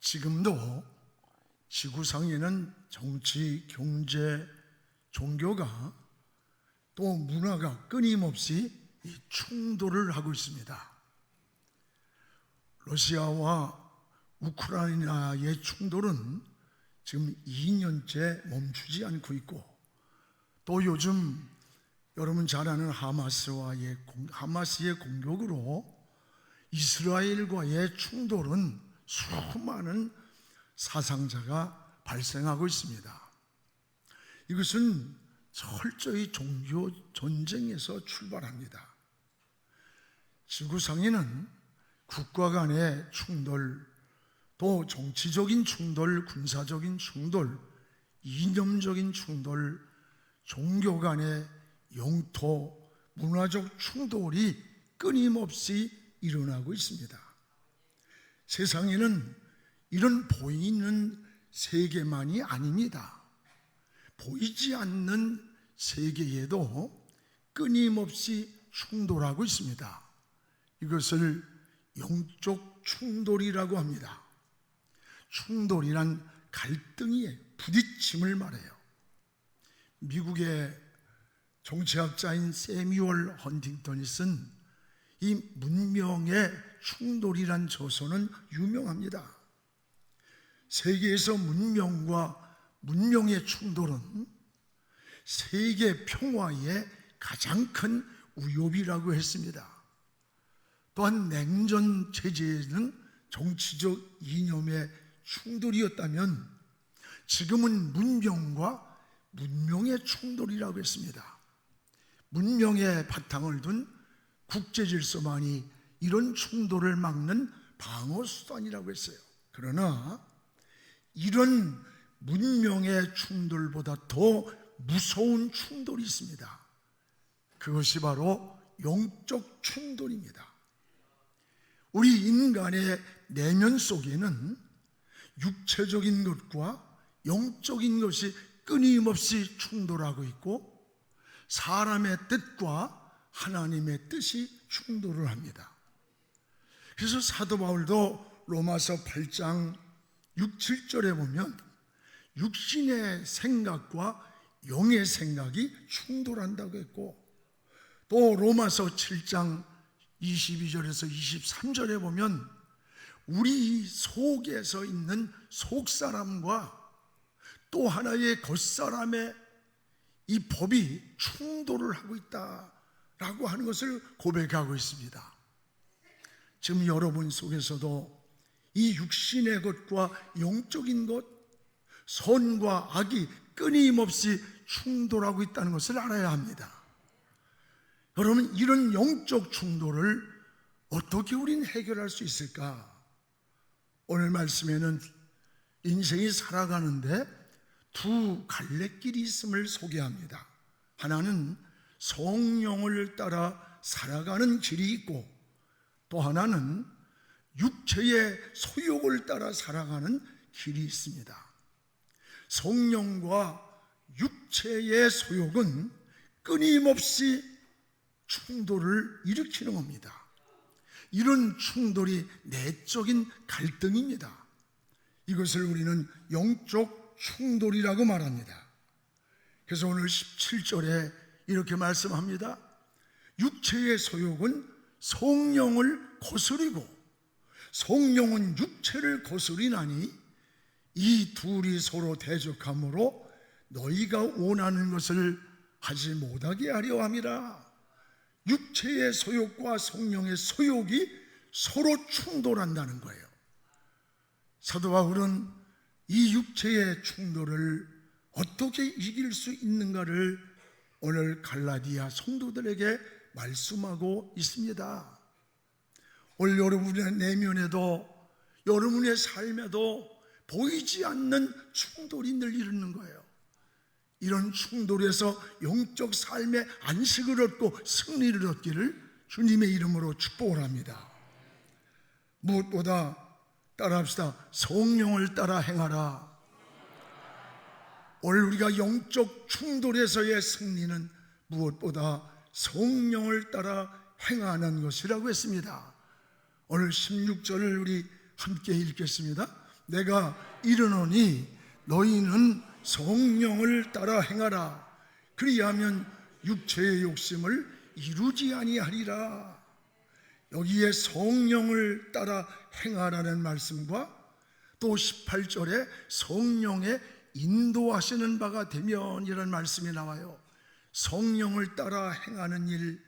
지금도 지구상에는 정치, 경제, 종교가 또 문화가 끊임없이 충돌을 하고 있습니다. 러시아와 우크라이나의 충돌은 지금 2년째 멈추지 않고 있고, 또 요즘 여러분 잘 아는 하마스의 공격으로 이스라엘과의 충돌은 수많은 사상자가 발생하고 있습니다. 이것은 철저히 종교 전쟁에서 출발합니다. 지구상에는 국가 간의 충돌, 또 정치적인 충돌, 군사적인 충돌, 이념적인 충돌, 종교 간의 영토, 문화적 충돌이 끊임없이 일어나고 있습니다. 세상에는 이런 보이는 세계만이 아닙니다. 보이지 않는 세계에도 끊임없이 충돌하고 있습니다. 이것을 영적 충돌이라고 합니다. 충돌이란 갈등의 부딪힘을 말해요. 미국의 정치학자인 세뮤얼 헌팅턴이 쓴 이 문명의 충돌이란 저서는 유명합니다. 세계에서 문명과 문명의 충돌은 세계 평화의 가장 큰 위협이라고 했습니다. 또한 냉전 체제에는 정치적 이념의 충돌이었다면 지금은 문명과 문명의 충돌이라고 했습니다. 문명의 바탕을 둔 국제질서만이 이런 충돌을 막는 방어수단이라고 했어요. 그러나 이런 문명의 충돌보다 더 무서운 충돌이 있습니다. 그것이 바로 영적 충돌입니다. 우리 인간의 내면 속에는 육체적인 것과 영적인 것이 끊임없이 충돌하고 있고, 사람의 뜻과 하나님의 뜻이 충돌을 합니다. 그래서 사도 바울도 로마서 8장 6, 7절에 보면 육신의 생각과 영의 생각이 충돌한다고 했고, 또 로마서 7장 22절에서 23절에 보면 우리 속에서 있는 속사람과 또 하나의 겉사람의 이 법이 충돌을 하고 있다라고 하는 것을 고백하고 있습니다. 지금 여러분 속에서도 이 육신의 것과 영적인 것, 선과 악이 끊임없이 충돌하고 있다는 것을 알아야 합니다. 여러분, 이런 영적 충돌을 어떻게 우리는 해결할 수 있을까? 오늘 말씀에는 인생이 살아가는데 두 갈래길이 있음을 소개합니다. 하나는 성령을 따라 살아가는 길이 있고, 또 하나는 육체의 소욕을 따라 살아가는 길이 있습니다. 성령과 육체의 소욕은 끊임없이 충돌을 일으키는 겁니다. 이런 충돌이 내적인 갈등입니다. 이것을 우리는 영적 충돌이라고 말합니다. 그래서 오늘 17절에 이렇게 말씀합니다. 육체의 소욕은 성령을 거스리고 성령은 육체를 거스리나니 이 둘이 서로 대적함으로 너희가 원하는 것을 하지 못하게 하려 함이라. 육체의 소욕과 성령의 소욕이 서로 충돌한다는 거예요. 사도 바울은 이 육체의 충돌을 어떻게 이길 수 있는가를 오늘 갈라디아 성도들에게 말씀하고 있습니다. 오늘 여러분의 내면에도, 여러분의 삶에도 보이지 않는 충돌이 늘 이루는 거예요. 이런 충돌에서 영적 삶의 안식을 얻고 승리를 얻기를 주님의 이름으로 축복을 합니다. 무엇보다 따라합시다. 성령을 따라 행하라. 오늘 우리가 영적 충돌에서의 승리는 무엇보다 성령을 따라 행하는 것이라고 했습니다. 오늘 16절을 우리 함께 읽겠습니다. 내가 이르노니 너희는 성령을 따라 행하라. 그리하면 육체의 욕심을 이루지 아니하리라. 여기에 성령을 따라 행하라는 말씀과 또 18절에 성령의 인도하시는 바가 되면 이런 말씀이 나와요. 성령을 따라 행하는 일,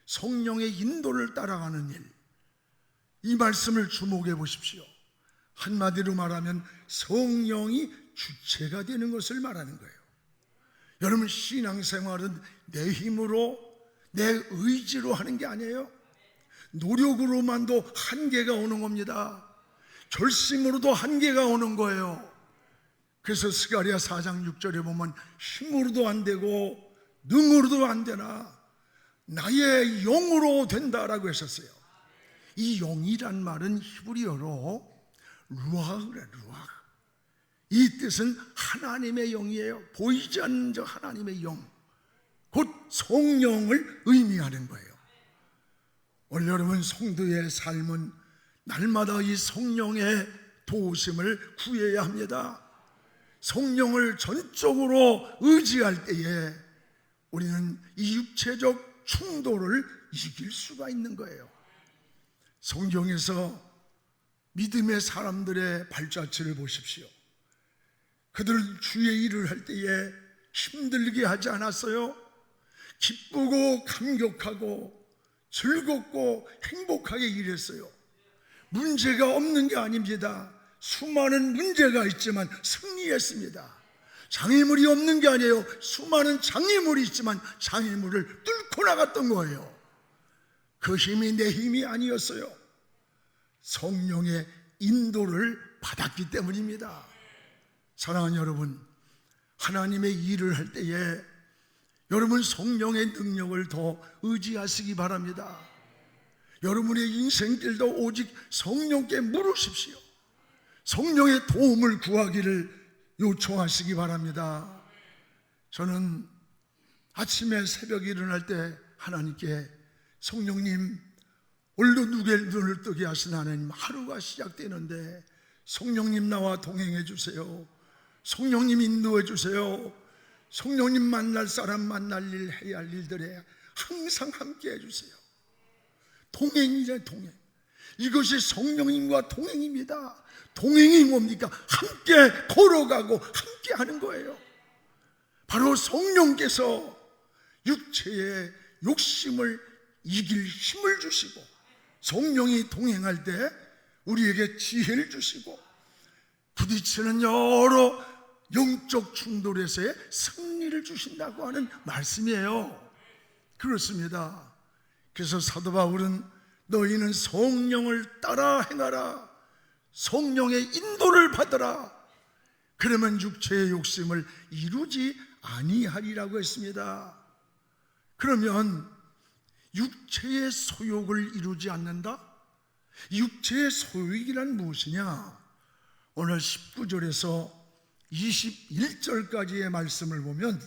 성령의 인도를 따라가는 일, 이 말씀을 주목해 보십시오. 한마디로 말하면 성령이 주체가 되는 것을 말하는 거예요. 여러분, 신앙생활은 내 힘으로, 내 의지로 하는 게 아니에요. 노력으로만도 한계가 오는 겁니다. 결심으로도 한계가 오는 거예요. 그래서 스가랴 4장 6절에 보면 힘으로도 안 되고 능으로도 안 되나 나의 영으로 된다라고 했었어요. 이 영이란 말은 히브리어로 루아흐래, 루아흐. 이 뜻은 하나님의 영이에요. 보이지 않는 저 하나님의 영, 곧 성령을 의미하는 거예요. 오늘 여러분 성도의 삶은 날마다 이 성령의 도우심을 구해야 합니다. 성령을 전적으로 의지할 때에 우리는 이 육체적 충돌을 이길 수가 있는 거예요. 성경에서 믿음의 사람들의 발자취를 보십시오. 그들 주의 일을 할 때에 힘들게 하지 않았어요. 기쁘고 감격하고 즐겁고 행복하게 일했어요. 문제가 없는 게 아닙니다. 수많은 문제가 있지만 승리했습니다. 장애물이 없는 게 아니에요. 수많은 장애물이 있지만 장애물을 뚫고 나갔던 거예요. 그 힘이 내 힘이 아니었어요. 성령의 인도를 받았기 때문입니다. 사랑하는 여러분, 하나님의 일을 할 때에 여러분 성령의 능력을 더 의지하시기 바랍니다. 여러분의 인생길도 오직 성령께 물으십시오. 성령의 도움을 구하기를 요청하시기 바랍니다. 저는 아침에 새벽에 일어날 때 하나님께 성령님, 오늘도 누구의 눈을 뜨게 하신 하나님, 하루가 시작되는데 성령님 나와 동행해 주세요. 성령님 인도해 주세요. 성령님 만날 사람 만날 일, 해야 할 일들에 항상 함께 해주세요. 동행이죠, 동행. 이것이 성령님과 동행입니다. 동행이 뭡니까? 함께 걸어가고 함께 하는 거예요. 바로 성령께서 육체의 욕심을 이길 힘을 주시고, 성령이 동행할 때 우리에게 지혜를 주시고, 부딪히는 여러 영적 충돌에서의 승리를 주신다고 하는 말씀이에요. 그렇습니다. 그래서 사도 바울은 너희는 성령을 따라 행하라, 성령의 인도를 받으라, 그러면 육체의 욕심을 이루지 아니하리라고 했습니다. 그러면 육체의 소욕을 이루지 않는다? 육체의 소욕이란 무엇이냐? 오늘 19절에서 21절까지의 말씀을 보면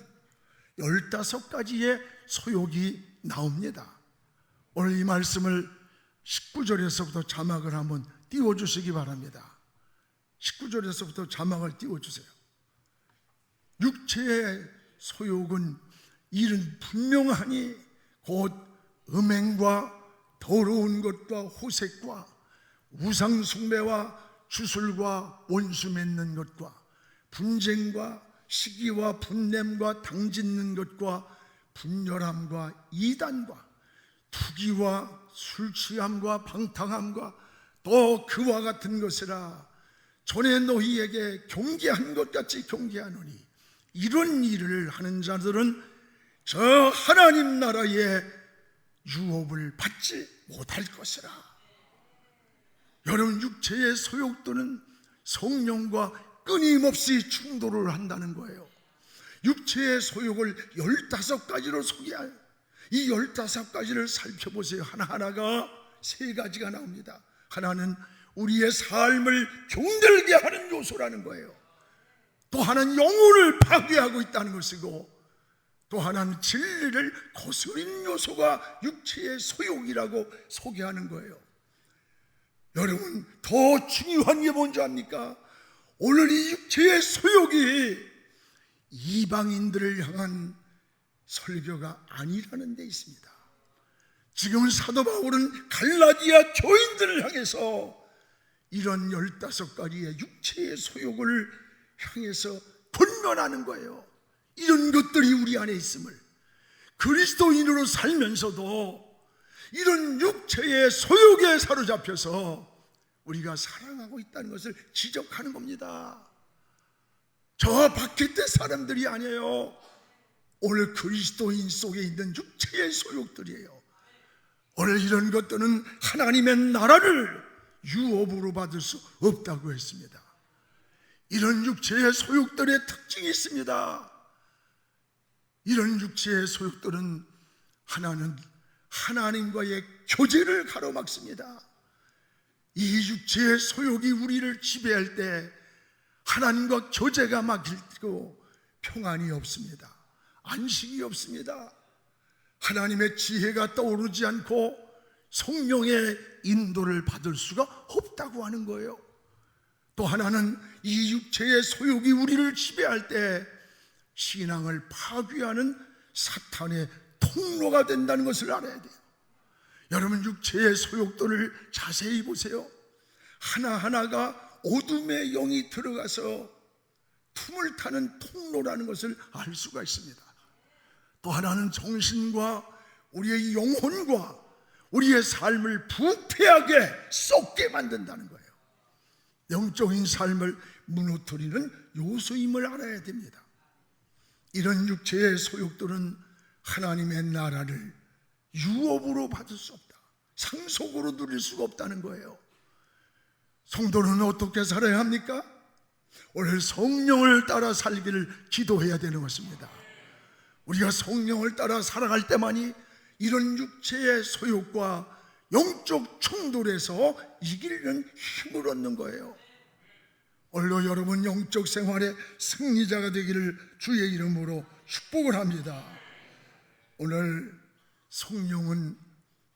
15가지의 소욕이 나옵니다. 오늘 이 말씀을 19절에서부터 자막을 한번 띄워주시기 바랍니다. 19절에서부터 자막을 띄워주세요. 육체의 소욕은 이는 분명하니 곧 음행과 더러운 것과 호색과 우상숭배와 주술과 원수 맺는 것과 분쟁과 시기와 분냄과 당짓는 것과 분열함과 이단과 투기와 술취함과 방탕함과 또 그와 같은 것이라. 전에 너희에게 경계한 것 같이 경계하노니 이런 일을 하는 자들은 저 하나님 나라의 유업을 받지 못할 것이라. 여러분, 육체의 소욕들은 성령과 끊임없이 충돌을 한다는 거예요. 육체의 소욕을 15가지로 소개할, 이 15가지를 살펴보세요. 하나하나가 3가지가 나옵니다. 하나는 우리의 삶을 병들게 하는 요소라는 거예요. 또 하나는 영혼을 파괴하고 있다는 것이고, 또 하나는 진리를 거스르는 요소가 육체의 소욕이라고 소개하는 거예요. 여러분, 더 중요한 게 뭔지 압니까? 오늘 이 육체의 소욕이 이방인들을 향한 설교가 아니라는 데 있습니다. 지금 사도 바울은 갈라디아 교인들을 향해서 이런 15가지의 육체의 소욕을 향해서 권면하는 거예요. 이런 것들이 우리 안에 있음을, 그리스도인으로 살면서도 이런 육체의 소욕에 사로잡혀서 우리가 살아가고 있다는 것을 지적하는 겁니다. 저 밖에 때 사람들이 아니에요. 오늘 그리스도인 속에 있는 육체의 소욕들이에요. 오늘 이런 것들은 하나님의 나라를 유업으로 받을 수 없다고 했습니다. 이런 육체의 소욕들의 특징이 있습니다. 이런 육체의 소욕들은 하나는 하나님과의 교제를 가로막습니다. 이 육체의 소욕이 우리를 지배할 때 하나님과 교제가 막히고 평안이 없습니다. 안식이 없습니다. 하나님의 지혜가 떠오르지 않고 성령의 인도를 받을 수가 없다고 하는 거예요. 또 하나는 이 육체의 소욕이 우리를 지배할 때 신앙을 파괴하는 사탄의 통로가 된다는 것을 알아야 돼요. 여러분, 육체의 소욕들을 자세히 보세요. 하나하나가 어둠의 영이 들어가서 품을 타는 통로라는 것을 알 수가 있습니다. 또 하나는 정신과 우리의 영혼과 우리의 삶을 부패하게 썩게 만든다는 거예요. 영적인 삶을 무너뜨리는 요소임을 알아야 됩니다. 이런 육체의 소욕들은 하나님의 나라를 유업으로 받을 수 없다, 상속으로 누릴 수가 없다는 거예요. 성도는 어떻게 살아야 합니까? 오늘 성령을 따라 살기를 기도해야 되는 것입니다. 우리가 성령을 따라 살아갈 때만이 이런 육체의 소욕과 영적 충돌에서 이기는 힘을 얻는 거예요. 오늘도 여러분 영적 생활의 승리자가 되기를 주의 이름으로 축복을 합니다. 오늘 성령은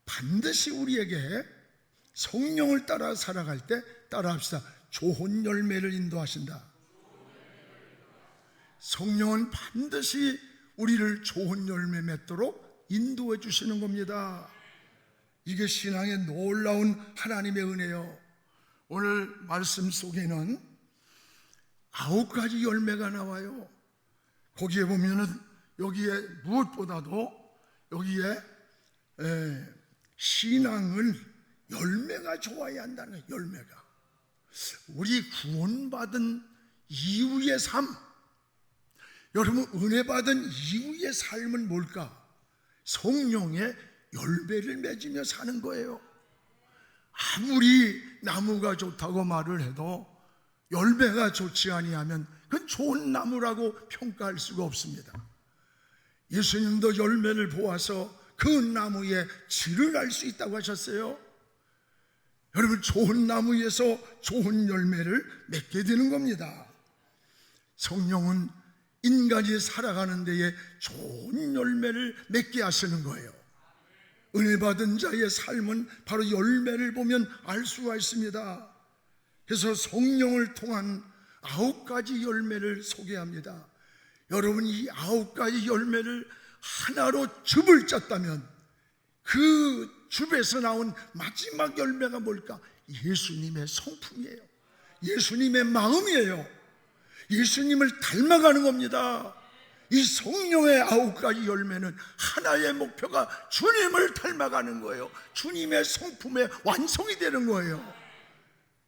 반드시 우리에게 성령을 따라 살아갈 때 따라합시다. 좋은 열매를 인도하신다. 성령은 반드시 우리를 좋은 열매 맺도록 인도해 주시는 겁니다. 이게 신앙의 놀라운 하나님의 은혜요. 오늘 말씀 속에는 9가지 열매가 나와요. 거기에 보면은 여기에 무엇보다도 여기에 신앙은 열매가 좋아야 한다는 거예요. 열매가 우리 구원받은 이후의 삶, 여러분 은혜 받은 이후의 삶은 뭘까? 성령의 열매를 맺으며 사는 거예요. 아무리 나무가 좋다고 말을 해도 열매가 좋지 아니하면 그건 좋은 나무라고 평가할 수가 없습니다. 예수님도 열매를 보아서 그 나무의 질을 알 수 있다고 하셨어요. 여러분, 좋은 나무에서 좋은 열매를 맺게 되는 겁니다. 성령은 인간이 살아가는 데에 좋은 열매를 맺게 하시는 거예요. 은혜 받은 자의 삶은 바로 열매를 보면 알 수가 있습니다. 그래서 성령을 통한 9가지 열매를 소개합니다. 여러분, 이 9가지 열매를 하나로 즙을 짰다면 그 즙에서 나온 마지막 열매가 뭘까? 예수님의 성품이에요. 예수님의 마음이에요. 예수님을 닮아가는 겁니다. 이 성령의 9가지 열매는 하나의 목표가 주님을 닮아가는 거예요. 주님의 성품의 완성이 되는 거예요.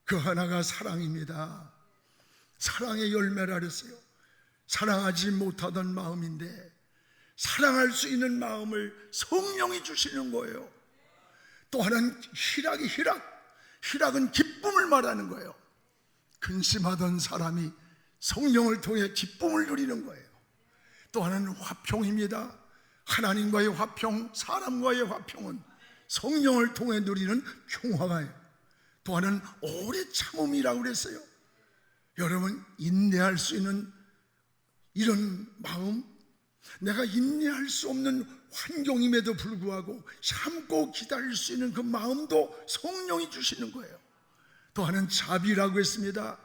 그 하나가 사랑입니다. 사랑의 열매라 그랬어요. 사랑하지 못하던 마음인데 사랑할 수 있는 마음을 성령이 주시는 거예요. 또 하나는 희락은 기쁨을 말하는 거예요. 근심하던 사람이 성령을 통해 기쁨을 누리는 거예요. 또 하나는 화평입니다. 하나님과의 화평, 사람과의 화평은 성령을 통해 누리는 평화가요. 또 하나는 오래 참음이라고 그랬어요. 여러분, 인내할 수 있는 이런 마음, 내가 인내할 수 없는 환경임에도 불구하고 참고 기다릴 수 있는 그 마음도 성령이 주시는 거예요. 또 하나는 자비라고 했습니다.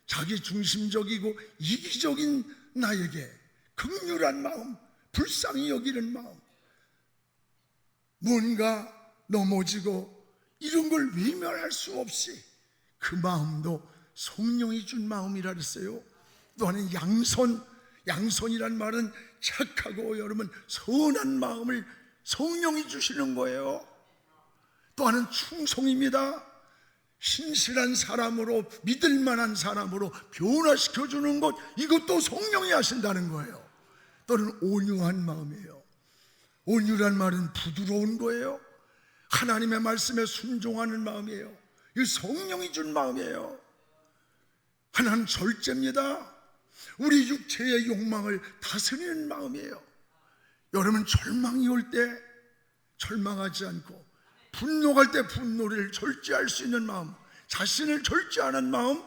자기 중심적이고 이기적인 나에게 긍휼한 마음, 불쌍히 여기는 마음, 뭔가 넘어지고 이런 걸 외면할 수 없이 그 마음도 성령이 준 마음이라 그랬어요. 또한 양선이란 말은 착하고 여러분 선한 마음을 성령이 주시는 거예요. 또한 충성입니다. 신실한 사람으로, 믿을 만한 사람으로 변화시켜주는 것, 이것도 성령이 하신다는 거예요. 또는 온유한 마음이에요. 온유란 말은 부드러운 거예요. 하나님의 말씀에 순종하는 마음이에요. 이 성령이 준 마음이에요. 하나는 절제입니다. 우리 육체의 욕망을 다스리는 마음이에요. 여러분, 절망이 올 때 절망하지 않고, 분노할 때 분노를 절제할 수 있는 마음, 자신을 절제하는 마음,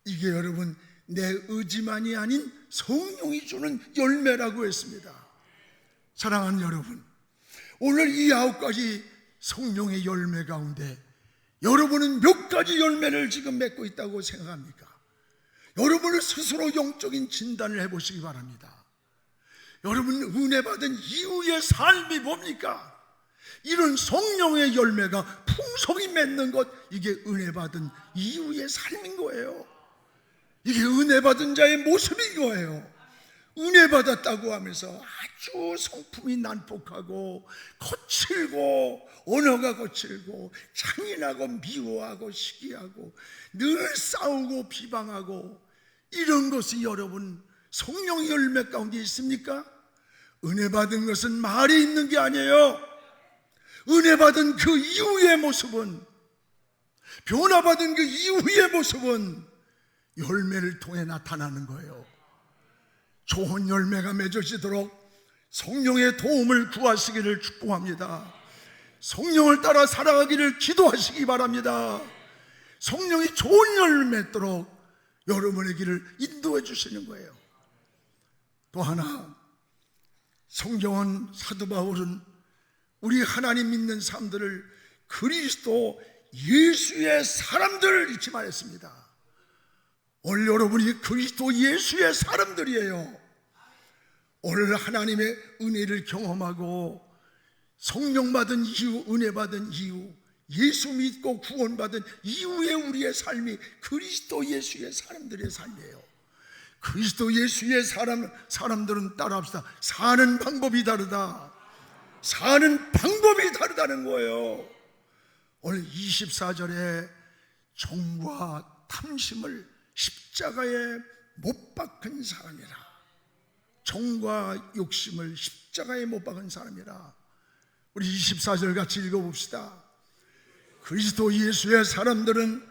이게 여러분 내 의지만이 아닌 성령이 주는 열매라고 했습니다. 사랑하는 여러분, 오늘 이 9가지 성령의 열매 가운데 여러분은 몇 가지 열매를 지금 맺고 있다고 생각합니까? 여러분을 스스로 영적인 진단을 해보시기 바랍니다. 여러분 은혜 받은 이후의 삶이 뭡니까? 이런 성령의 열매가 풍성히 맺는 것, 이게 은혜 받은 이후의 삶인 거예요. 이게 은혜 받은 자의 모습인 거예요. 은혜 받았다고 하면서 아주 성품이 난폭하고 거칠고 언어가 거칠고 잔인하고 미워하고 시기하고 늘 싸우고 비방하고 이런 것이 여러분 성령의 열매 가운데 있습니까? 은혜 받은 것은 말이 있는 게 아니에요. 은혜 받은 그 이후의 모습은, 변화받은 그 이후의 모습은 열매를 통해 나타나는 거예요. 좋은 열매가 맺어지도록 성령의 도움을 구하시기를 축복합니다. 성령을 따라 살아가기를 기도하시기 바랍니다. 성령이 좋은 열매 맺도록 여러분의 길을 인도해 주시는 거예요. 또 하나, 성경은, 사도 바울은 우리 하나님 믿는 사람들을 그리스도 예수의 사람들 이렇게 말했습니다. 오늘 여러분이 그리스도 예수의 사람들이에요. 오늘 하나님의 은혜를 경험하고 성령 받은 이후, 은혜 받은 이후, 예수 믿고 구원받은 이후에 우리의 삶이 그리스도 예수의 사람들의 삶이에요. 그리스도 예수의 사람들은 따라합시다. 사는 방법이 다르다. 사는 방법이 다르다는 거예요. 오늘 24절에 정과 탐심을 십자가에 못 박은 사람이라, 정과 욕심을 십자가에 못 박은 사람이라. 우리 24절 같이 읽어봅시다. 그리스도 예수의 사람들은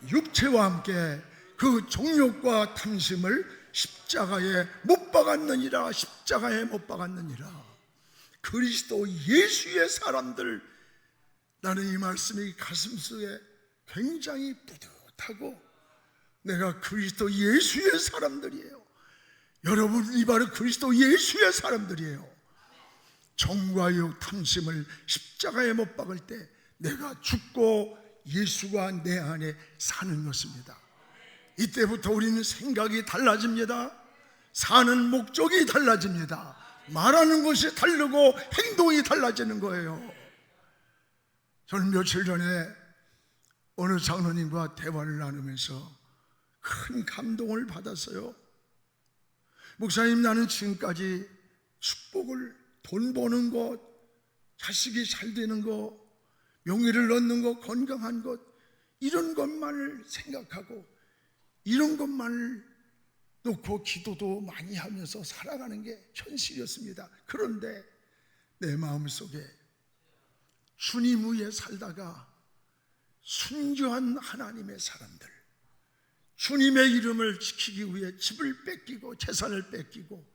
육체와 함께 그 정욕과 탐심을 십자가에 못 박았느니라. 십자가에 못 박았느니라. 그리스도 예수의 사람들, 나는 이 말씀이 가슴속에 굉장히 뿌듯하고, 내가 그리스도 예수의 사람들이에요. 여러분이 바로 그리스도 예수의 사람들이에요. 정과 욕 탐심을 십자가에 못 박을 때 내가 죽고 예수가 내 안에 사는 것입니다. 이때부터 우리는 생각이 달라집니다. 사는 목적이 달라집니다. 말하는 것이 다르고 행동이 달라지는 거예요. 저는 며칠 전에 어느 장로님과 대화를 나누면서 큰 감동을 받았어요. 목사님, 나는 지금까지 축복을, 돈 버는 것, 자식이 잘 되는 것, 명예를 얻는 것, 건강한 것, 이런 것만을 생각하고 이런 것만을 놓고 기도도 많이 하면서 살아가는 게 현실이었습니다. 그런데 내 마음속에 주님 위에 살다가 순교한 하나님의 사람들, 주님의 이름을 지키기 위해 집을 뺏기고 재산을 뺏기고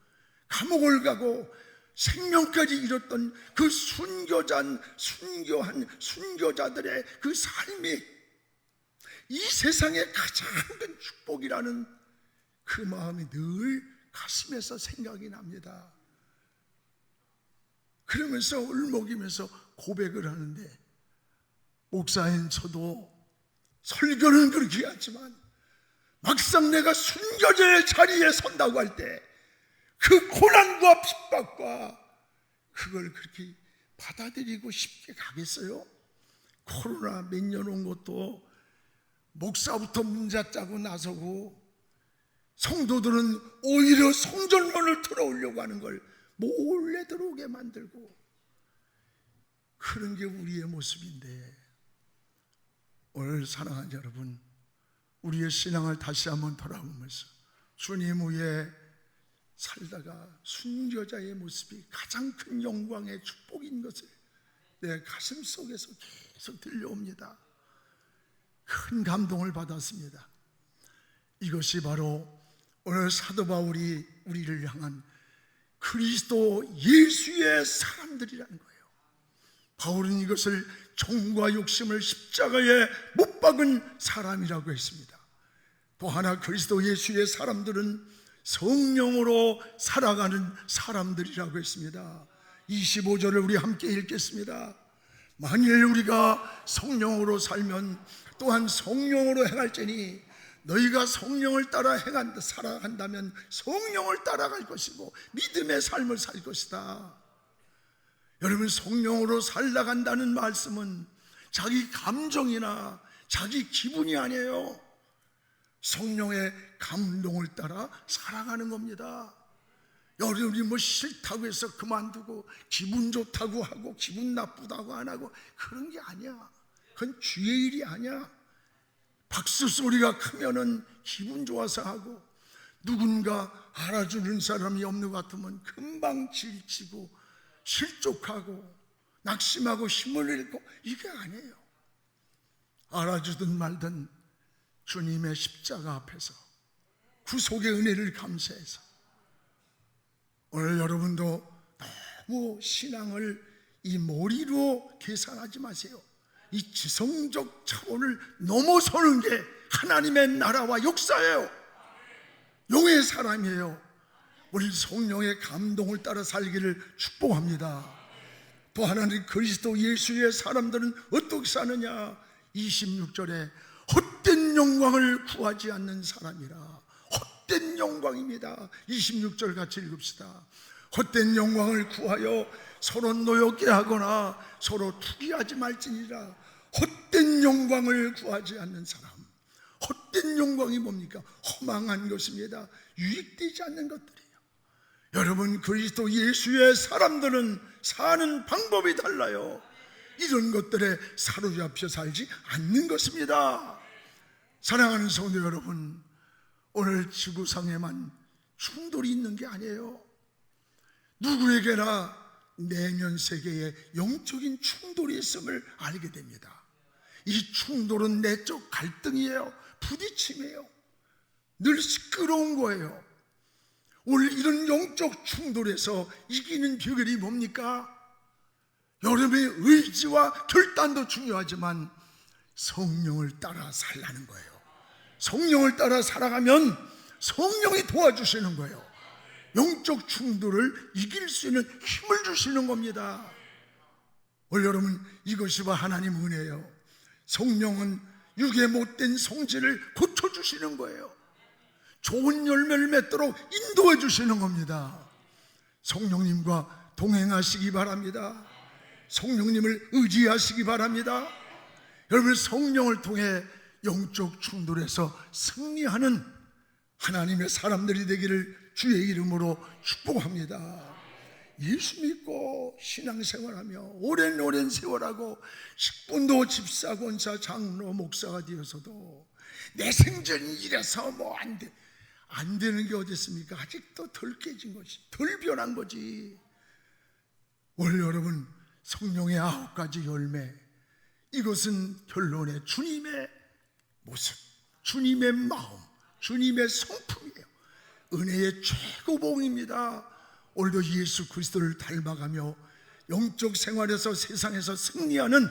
감옥을 가고 생명까지 잃었던 그 순교한 순교자들의 그 삶이 이 세상의 가장 큰 축복이라는 그 마음이 늘 가슴에서 생각이 납니다. 그러면서 울먹이면서 고백을 하는데, 목사인 저도 설교는 그렇게 하지만 막상 내가 순교자의 자리에 선다고 할 때 그 고난과 핍박과 그걸 그렇게 받아들이고 쉽게 가겠어요? 코로나 몇 년 온 것도 목사부터 문자 짜고 나서고 성도들은 오히려 성전문을 들어오려고 하는 걸 몰래 들어오게 만들고, 그런 게 우리의 모습인데, 오늘 사랑하는 여러분, 우리의 신앙을 다시 한번 돌아보면서 주님 위에 살다가 순교자의 모습이 가장 큰 영광의 축복인 것을 내 가슴 속에서 계속 들려옵니다. 큰 감동을 받았습니다. 이것이 바로 오늘 사도 바울이 우리를 향한 그리스도 예수의 사람들이라는 거예요. 바울은 이것을 정과 욕심을 십자가에 못 박은 사람이라고 했습니다. 또 하나, 그리스도 예수의 사람들은 성령으로 살아가는 사람들이라고 했습니다. 25절을 우리 함께 읽겠습니다. 만일 우리가 성령으로 살면 또한 성령으로 행할지니 너희가 성령을 따라 살아간다면 성령을 따라갈 것이고 믿음의 삶을 살 것이다. 여러분, 성령으로 살아간다는 말씀은 자기 감정이나 자기 기분이 아니에요. 성령의 감동을 따라 살아가는 겁니다. 여러분이 뭐 싫다고 해서 그만두고 기분 좋다고 하고 기분 나쁘다고 안 하고 그런 게 아니야. 그건 주의 일이 아니야. 박수 소리가 크면은 기분 좋아서 하고, 누군가 알아주는 사람이 없는 것 같으면 금방 지치고 실족하고 낙심하고 힘을 잃고, 이게 아니에요. 알아주든 말든 주님의 십자가 앞에서 구속의 은혜를 감사해서, 오늘 여러분도 너무 신앙을 이 머리로 계산하지 마세요. 이 지성적 차원을 넘어서는 게 하나님의 나라와 역사예요. 용의 사람이에요. 우리 성령의 감동을 따라 살기를 축복합니다. 또 하나는 그리스도 예수의 사람들은 어떻게 사느냐? 26절에 헛된 영광을 구하지 않는 사람이라. 헛된 영광입니다. 26절 같이 읽읍시다. 헛된 영광을 구하여 서로 노엽게 하거나 서로 투기하지 말지니라. 헛된 영광을 구하지 않는 사람. 헛된 영광이 뭡니까? 허망한 것입니다. 유익되지 않는 것들이에요. 여러분, 그리스도 예수의 사람들은 사는 방법이 달라요. 이런 것들에 사로잡혀 살지 않는 것입니다. 사랑하는 성도 여러분, 오늘 지구상에만 충돌이 있는 게 아니에요. 누구에게나 내면 세계에 영적인 충돌이 있음을 알게 됩니다. 이 충돌은 내적 갈등이에요. 부딪힘이에요. 늘 시끄러운 거예요. 오늘 이런 영적 충돌에서 이기는 비결이 뭡니까? 여러분의 의지와 결단도 중요하지만 성령을 따라 살라는 거예요. 성령을 따라 살아가면 성령이 도와주시는 거예요. 영적 충돌을 이길 수 있는 힘을 주시는 겁니다. 오늘 여러분, 이것이 바 하나님 은혜예요. 성령은 육의 못된 성질을 고쳐주시는 거예요. 좋은 열매를 맺도록 인도해 주시는 겁니다. 성령님과 동행하시기 바랍니다. 성령님을 의지하시기 바랍니다. 여러분, 성령을 통해 영적 충돌에서 승리하는 하나님의 사람들이 되기를 주의 이름으로 축복합니다. 예수 믿고 신앙생활하며 오랜 세월하고 10분도 집사, 권사, 장로, 목사가 되어서도 내 생전이 이래서 뭐 안 되는 게 어디 있습니까? 아직도 덜 깨진 거지, 덜 변한 거지. 오늘 여러분, 성령의 9가지 열매, 이것은 결론에 주님의 모습, 주님의 마음, 주님의 성품이에요. 은혜의 최고봉입니다. 오늘도 예수 그리스도를 닮아가며 영적 생활에서 세상에서 승리하는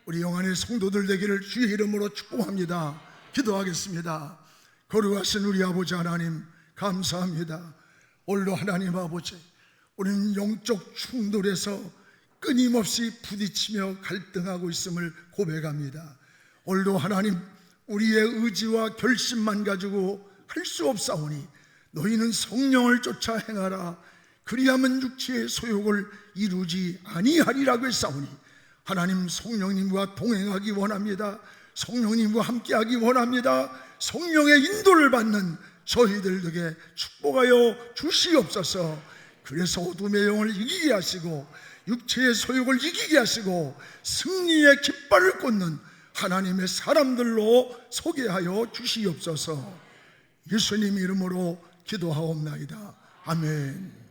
우리 영안의 성도들 되기를 주의 이름으로 축복합니다. 기도하겠습니다. 거룩하신 우리 아버지 하나님, 감사합니다. 오늘도 하나님 아버지, 우리는 영적 충돌에서 끊임없이 부딪히며 갈등하고 있음을 고백합니다. 오늘도 하나님, 우리의 의지와 결심만 가지고 할 수 없사오니 너희는 성령을 쫓아 행하라. 그리하면 육체의 소욕을 이루지 아니하리라고 했사오니 하나님 성령님과 동행하기 원합니다. 성령님과 함께하기 원합니다. 성령의 인도를 받는 저희들에게 축복하여 주시옵소서. 그래서 어둠의 영을 이기게 하시고 육체의 소욕을 이기게 하시고 승리의 깃발을 꽂는 하나님의 사람들로 소개하여 주시옵소서. 예수님 이름으로 기도하옵나이다. 아멘.